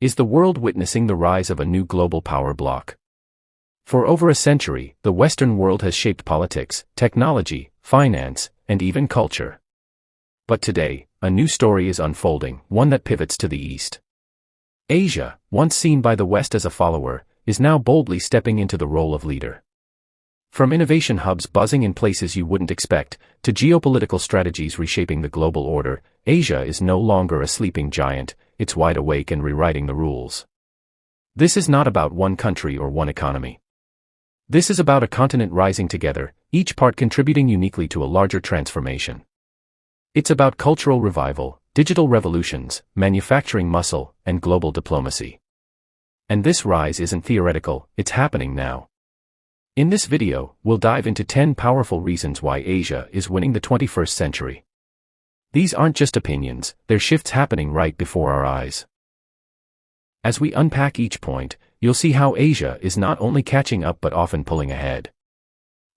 Is the world witnessing the rise of a new global power bloc? For over a century, the Western world has shaped politics, technology, finance, and even culture. But today, a new story is unfolding, one that pivots to the East. Asia, once seen by the West as a follower, is now boldly stepping into the role of leader. From innovation hubs buzzing in places you wouldn't expect, to geopolitical strategies reshaping the global order, Asia is no longer a sleeping giant, it's wide awake and rewriting the rules. This is not about one country or one economy. This is about a continent rising together, each part contributing uniquely to a larger transformation. It's about cultural revival, digital revolutions, manufacturing muscle, and global diplomacy. And this rise isn't theoretical, it's happening now. In this video, we'll dive into 10 powerful reasons why Asia is winning the 21st century. These aren't just opinions, they're shifts happening right before our eyes. As we unpack each point, you'll see how Asia is not only catching up but often pulling ahead.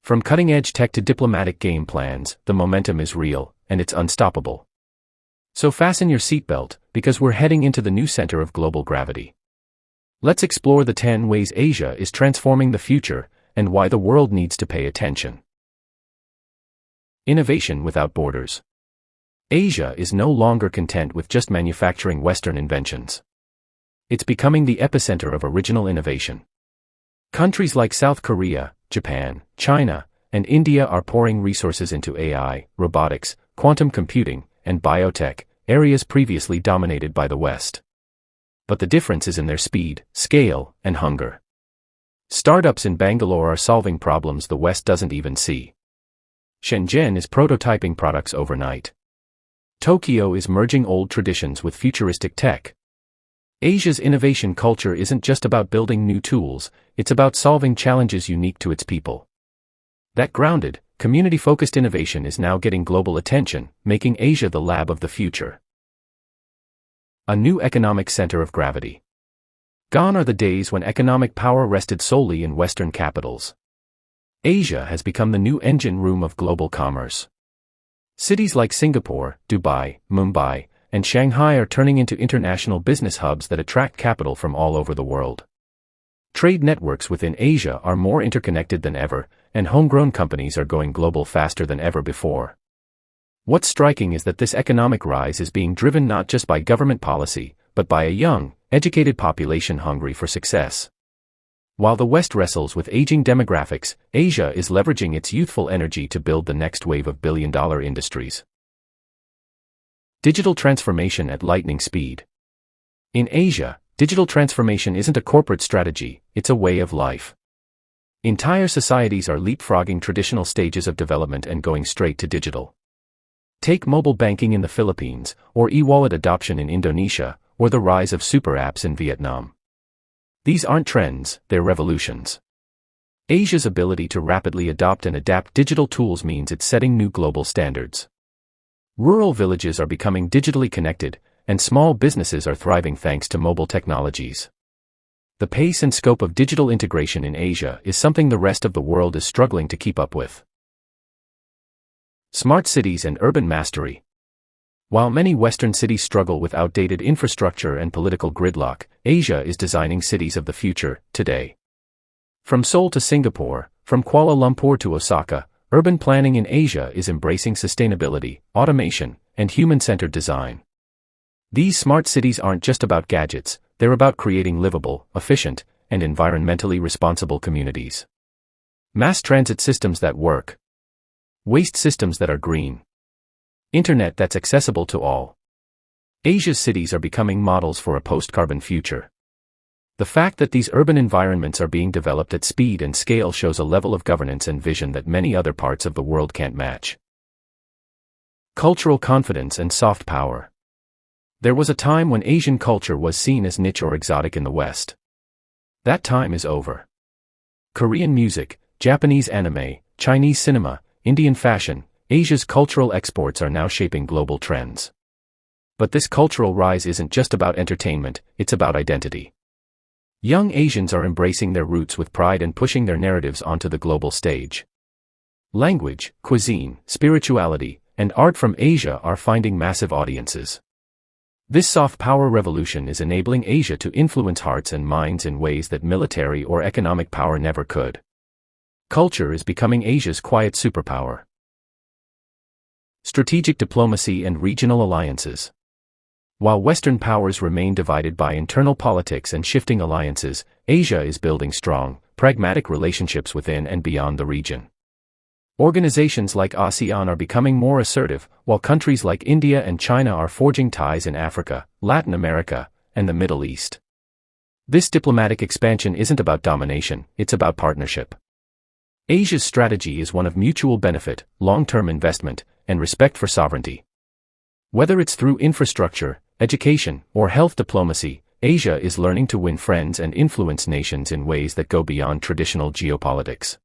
From cutting-edge tech to diplomatic game plans, the momentum is real, and it's unstoppable. So fasten your seatbelt, because we're heading into the new center of global gravity. Let's explore the 10 ways Asia is transforming the future, and why the world needs to pay attention. Innovation without borders. Asia is no longer content with just manufacturing Western inventions. It's becoming the epicenter of original innovation. Countries like South Korea, Japan, China, and India are pouring resources into AI, robotics, quantum computing, and biotech, areas previously dominated by the West. But the difference is in their speed, scale, and hunger. Startups in Bangalore are solving problems the West doesn't even see. Shenzhen is prototyping products overnight. Tokyo is merging old traditions with futuristic tech. Asia's innovation culture isn't just about building new tools, it's about solving challenges unique to its people. That grounded, community-focused innovation is now getting global attention, making Asia the lab of the future. A new economic center of gravity. Gone are the days when economic power rested solely in Western capitals. Asia has become the new engine room of global commerce. Cities like Singapore, Dubai, Mumbai, and Shanghai are turning into international business hubs that attract capital from all over the world. Trade networks within Asia are more interconnected than ever, and homegrown companies are going global faster than ever before. What's striking is that this economic rise is being driven not just by government policy, but by a young, educated population hungry for success. While the West wrestles with aging demographics, Asia is leveraging its youthful energy to build the next wave of billion-dollar industries. Digital transformation at lightning speed. In Asia, digital transformation isn't a corporate strategy, it's a way of life. Entire societies are leapfrogging traditional stages of development and going straight to digital. Take mobile banking in the Philippines, or e-wallet adoption in Indonesia, or the rise of super apps in Vietnam. These aren't trends, they're revolutions. Asia's ability to rapidly adopt and adapt digital tools means it's setting new global standards. Rural villages are becoming digitally connected, and small businesses are thriving thanks to mobile technologies. The pace and scope of digital integration in Asia is something the rest of the world is struggling to keep up with. Smart cities and urban mastery. While many Western cities struggle with outdated infrastructure and political gridlock, Asia is designing cities of the future, today. From Seoul to Singapore, from Kuala Lumpur to Osaka, urban planning in Asia is embracing sustainability, automation, and human-centered design. These smart cities aren't just about gadgets, they're about creating livable, efficient, and environmentally responsible communities. Mass transit systems that work. Waste systems that are green. Internet that's accessible to all. Asia's cities are becoming models for a post-carbon future. The fact that these urban environments are being developed at speed and scale shows a level of governance and vision that many other parts of the world can't match. Cultural confidence and soft power. There was a time when Asian culture was seen as niche or exotic in the West. That time is over. Korean music, Japanese anime, Chinese cinema, Indian fashion, Asia's cultural exports are now shaping global trends. But this cultural rise isn't just about entertainment, it's about identity. Young Asians are embracing their roots with pride and pushing their narratives onto the global stage. Language, cuisine, spirituality, and art from Asia are finding massive audiences. This soft power revolution is enabling Asia to influence hearts and minds in ways that military or economic power never could. Culture is becoming Asia's quiet superpower. Strategic diplomacy and regional alliances. While Western powers remain divided by internal politics and shifting alliances, Asia is building strong, pragmatic relationships within and beyond the region. Organizations like ASEAN are becoming more assertive, while countries like India and China are forging ties in Africa, Latin America, and the Middle East. This diplomatic expansion isn't about domination, it's about partnership. Asia's strategy is one of mutual benefit, long-term investment, and respect for sovereignty. Whether it's through infrastructure, education, or health diplomacy, Asia is learning to win friends and influence nations in ways that go beyond traditional geopolitics.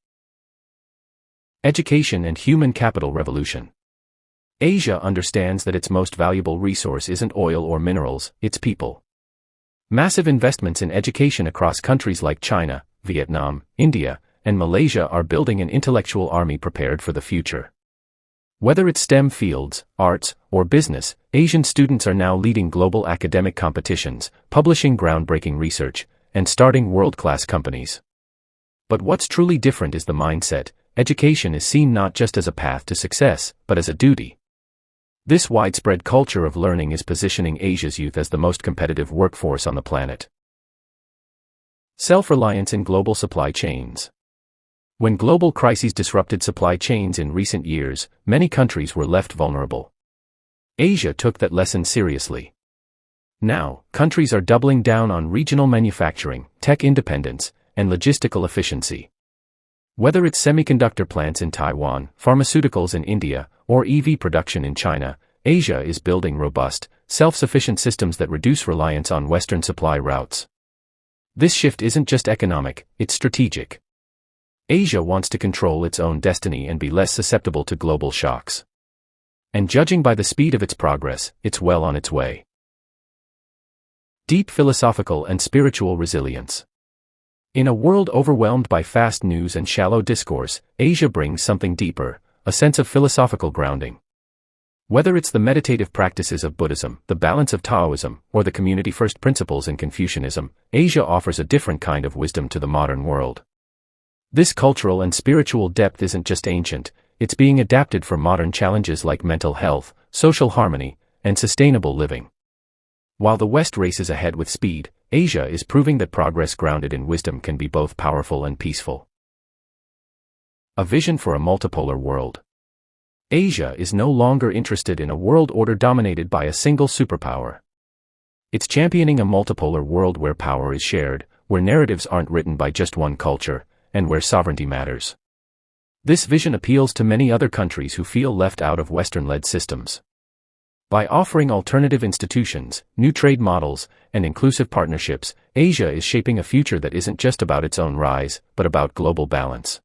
Education and human capital revolution. Asia understands that its most valuable resource isn't oil or minerals, it's people. Massive investments in education across countries like China, Vietnam, India, and Malaysia are building an intellectual army prepared for the future. Whether it's STEM fields, arts, or business, Asian students are now leading global academic competitions, publishing groundbreaking research, and starting world-class companies. But what's truly different is the mindset. Education is seen not just as a path to success, but as a duty. This widespread culture of learning is positioning Asia's youth as the most competitive workforce on the planet. Self-reliance in global supply chains. When global crises disrupted supply chains in recent years, many countries were left vulnerable. Asia took that lesson seriously. Now, countries are doubling down on regional manufacturing, tech independence, and logistical efficiency. Whether it's semiconductor plants in Taiwan, pharmaceuticals in India, or EV production in China, Asia is building robust, self-sufficient systems that reduce reliance on Western supply routes. This shift isn't just economic, it's strategic. Asia wants to control its own destiny and be less susceptible to global shocks. And judging by the speed of its progress, it's well on its way. Deep philosophical and spiritual resilience. In a world overwhelmed by fast news and shallow discourse, Asia brings something deeper, a sense of philosophical grounding. Whether it's the meditative practices of Buddhism, the balance of Taoism, or the community-first principles in Confucianism, Asia offers a different kind of wisdom to the modern world. This cultural and spiritual depth isn't just ancient, it's being adapted for modern challenges like mental health, social harmony, and sustainable living. While the West races ahead with speed, Asia is proving that progress grounded in wisdom can be both powerful and peaceful. A vision for a multipolar world. Asia is no longer interested in a world order dominated by a single superpower. It's championing a multipolar world where power is shared, where narratives aren't written by just one culture, and where sovereignty matters. This vision appeals to many other countries who feel left out of Western-led systems. By offering alternative institutions, new trade models, and inclusive partnerships, Asia is shaping a future that isn't just about its own rise, but about global balance.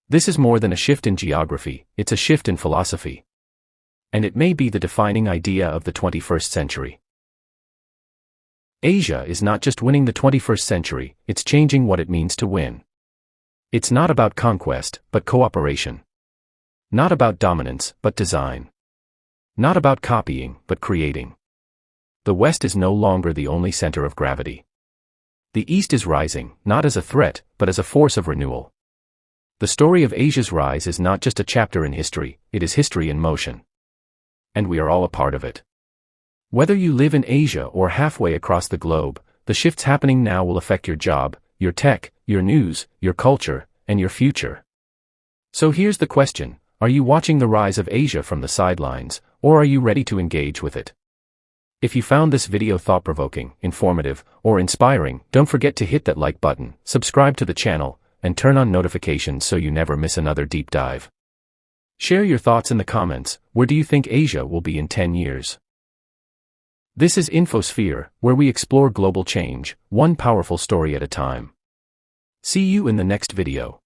This is more than a shift in geography, it's a shift in philosophy. And it may be the defining idea of the 21st century. Asia is not just winning the 21st century, it's changing what it means to win. It's not about conquest, but cooperation. Not about dominance, but design. Not about copying, but creating. The West is no longer the only center of gravity. The East is rising, not as a threat, but as a force of renewal. The story of Asia's rise is not just a chapter in history, it is history in motion. And we are all a part of it. Whether you live in Asia or halfway across the globe, the shifts happening now will affect your job, your tech, your news, your culture, and your future. So here's the question, are you watching the rise of Asia from the sidelines, or are you ready to engage with it? If you found this video thought-provoking, informative, or inspiring, don't forget to hit that like button, subscribe to the channel, and turn on notifications so you never miss another deep dive. Share your thoughts in the comments, where do you think Asia will be in 10 years? This is Infosphere, where we explore global change, one powerful story at a time. See you in the next video.